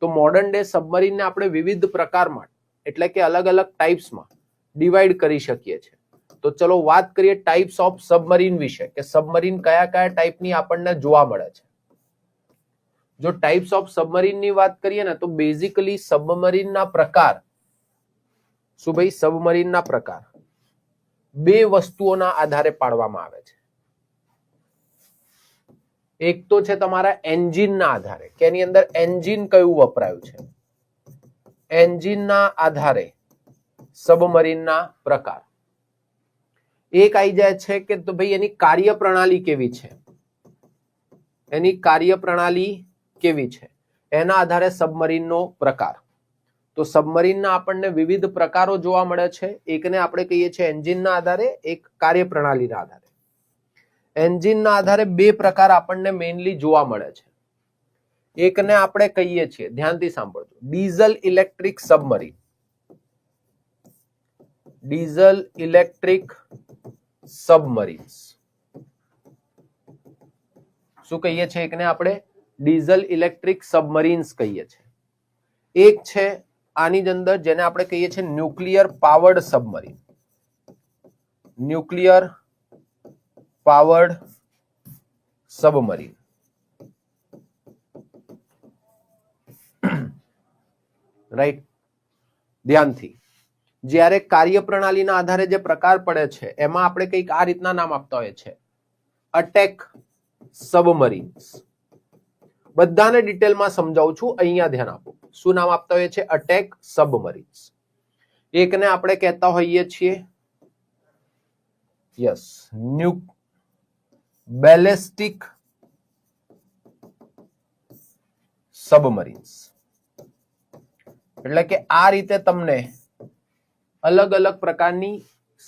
તો modern day સબમરીનને આપણે વિવિધ પ્રકારમાં એટલે કે અલગ અલગ ટાઈપ્સમાં ડિવાઈડ કરી શકીએ છીએ. તો ચલો વાત કરીએ ટાઈપ્સ ઓફ સબમરીન વિશે, કે સબમરીન કયા કયા ટાઈપની આપણને જોવા મળે છે. જો ટાઈપ્સ ઓફ સબમરીનની વાત કરીએ ને તો બેઝિકલી સબમરીનના પ્રકાર, શું ભાઈ, સબમરીનના પ્રકાર બે વસ્તુઓના આધારે પાડવામાં આવે છે. એક તો છે તમારા એન્જિનના આધારે, કે એની અંદર એન્જિન કયું વપરાયું છે, એન્જિનના આધારે સબમરીનના પ્રકાર. એક આવી જાય છે કે તો ભાઈ એની કાર્યપ્રણાલી કેવી છે, એની કાર્યપ્રણાલી કેવી છે, એના આધારે સબમરીનનો પ્રકાર. તો સબમરીનના આપણને વિવિધ પ્રકારો જોવા મળે છે. એકને આપણે કહીએ છીએ એન્જિનના આધારે, એક કાર્યપ્રણાલીના આધારે. એન્જિનના આધારે બે પ્રકાર આપણને મેઇનલી જોવા મળે છે. એકને આપણે કહીએ છીએ, ધ્યાનથી સાંભળજો, diesel electric submarine. Diesel electric submarines શું કહીએ છીએ? એકને આપણે ડીઝલ ઇલેક્ટ્રિક સબમરીન્સ કહીએ છીએ. એક છે આની અંદર જેને આપણે કહીએ છીએ nuclear powered submarine. Nuclear powered submarine. Right, ધ્યાનથી. જ્યારે કાર્યપ્રણાલીના આધારે જે પ્રકાર પડે છે એમાં આપણે કંઈક આ રીતના નામ આપતા હોઈએ છે, અટેક સબમરીન્સ. બધાને ડિટેલમાં સમજાવું છું, અહીંયા ધ્યાન આપો. શું નામ આપતા હોઈએ છે? Attack submarines. એકને આપણે કહેતા હોઈએ છીએ બેલેસ્ટિક સબમરીન્સ. એટલે કે આ રીતે તમને અલગ અલગ પ્રકારની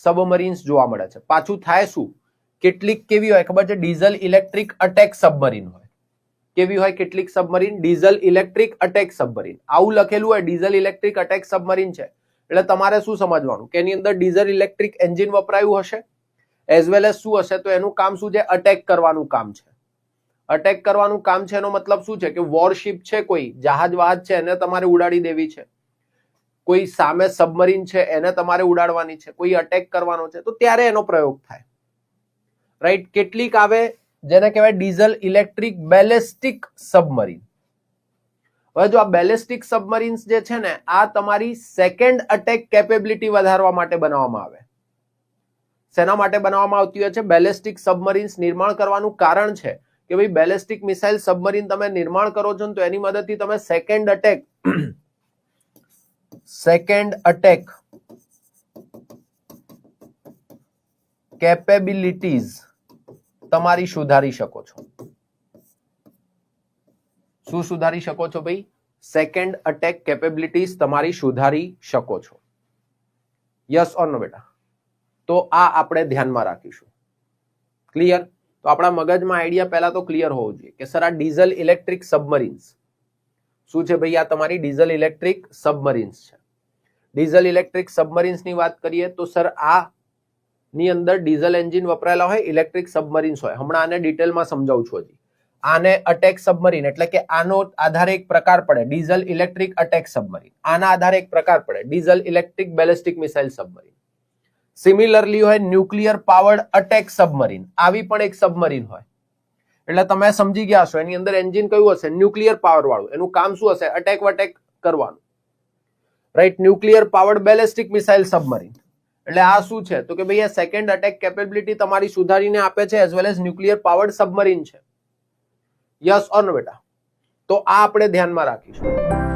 સબમરીન્સ જોવા મળે છે. પાછું થાય શું, કેટલીક કેવી હોય ખબર છે? ડીઝલ ઇલેક્ટ્રિક અટેક સબમરીન હોય. કેવી હોય કેટલીક submarine? Diesel electric attack submarine. આવું લખેલું હોય ડીઝલ ઇલેક્ટ્રિક અટેક સબમરીન છે એટલે તમારે શું સમજવાનું કે એની અંદર ડીઝલ ઇલેક્ટ્રિક એન્જિન વપરાયું હશે, એઝ વેલ એઝ શું હશે? તો એનું કામ શું છે? અટેક કરવાનું કામ છે. અટેક કરવાનું કામ છે એનો મતલબ શું છે? કે વોરશિપ છે, કોઈ જહાજ વહાજ છે, એને તમારે ઉડાડી દેવી છે. કોઈ સામે સબમરીન છે એને તમારે ઉડાડવાની છે, કોઈ અટેક કરવાનો છે, તો ત્યારે એનો પ્રયોગ થાય. રાઈટ. કેટલીક આવે જેને કહેવાય ડીઝલ ઇલેક્ટ્રિક બેલેસ્ટિક સબમરીન. હવે જો આ બેલેસ્ટિક સબમરીન્સ જે છે ને, આ તમારી સેકન્ડ અટેક કેપેબિલિટી વધારવા માટે બનાવવામાં આવે. શેના માટે બનાવવામાં આવતી હોય છે? બેલેસ્ટિક સબમરીન્સ નિર્માણ કરવાનું કારણ છે કે ભાઈ બેલેસ્ટિક મિસાઇલ સબમરીન તમે નિર્માણ કરો છો ને તો એની મદદથી તમે સેકન્ડ અટેક કેપેબિલિટીઝ તમારી સુધારી શકો છો. શું સુધારી શકો છો ભાઈ? સેકન્ડ અટેક કેપેબિલિટીઝ તમારી સુધારી શકો છો. યસ ઓર નો બેટા? તો આ આપણે ધ્યાનમાં રાખીશું. ક્લિયર? તો આપણા મગજમાં આઈડિયા પહેલા તો ક્લિયર હોવો જોઈએ કે સર આ ડીઝલ ઇલેક્ટ્રિક સબમરીન્સ શું છે ભાઈ? આ તમારી ડીઝલ ઇલેક્ટ્રિક સબમરીન્સ છે. ડીઝલ ઇલેક્ટ્રિક સબમરીન્સની વાત કરીએ તો સર આ ની અંદર ડીઝલ એન્જિન વપરાયેલા હોય, ઇલેક્ટ્રિક સબમરીન્સ હોય. હમણાં આને ડિટેલમાં સમજાવું છું. હજી આને અટેક સબમરીન એટલે કે આનો આધારે એક પ્રકાર પડે ડીઝલ ઇલેક્ટ્રિક અટેક સબમરીન. આના આધારે એક પ્રકાર પડે diesel electric ballistic missile submarine. Similarly હોય ન્યુક્લિયર પાવર્ડ અટેક સબમરીન. આવી પણ એક સબમરીન હોય. એટલે તમે સમજી ગયા હશો એની અંદર એન્જિન કયું હશે? ન્યુક્લિયર પાવર વાળું. એનું કામ શું હશે? અટેક વટેક કરવાનું. Right. Nuclear powered ballistic missile submarine. એટલે આ શું છે? તો કે ભાઈ આ સેકન્ડ અટેક કેપેબિલિટી તમારી સુધારીને આપે છે, as well as nuclear powered submarine છે. યસ ઓર નો બેટા? તો આ આપણે ધ્યાનમાં રાખીશું.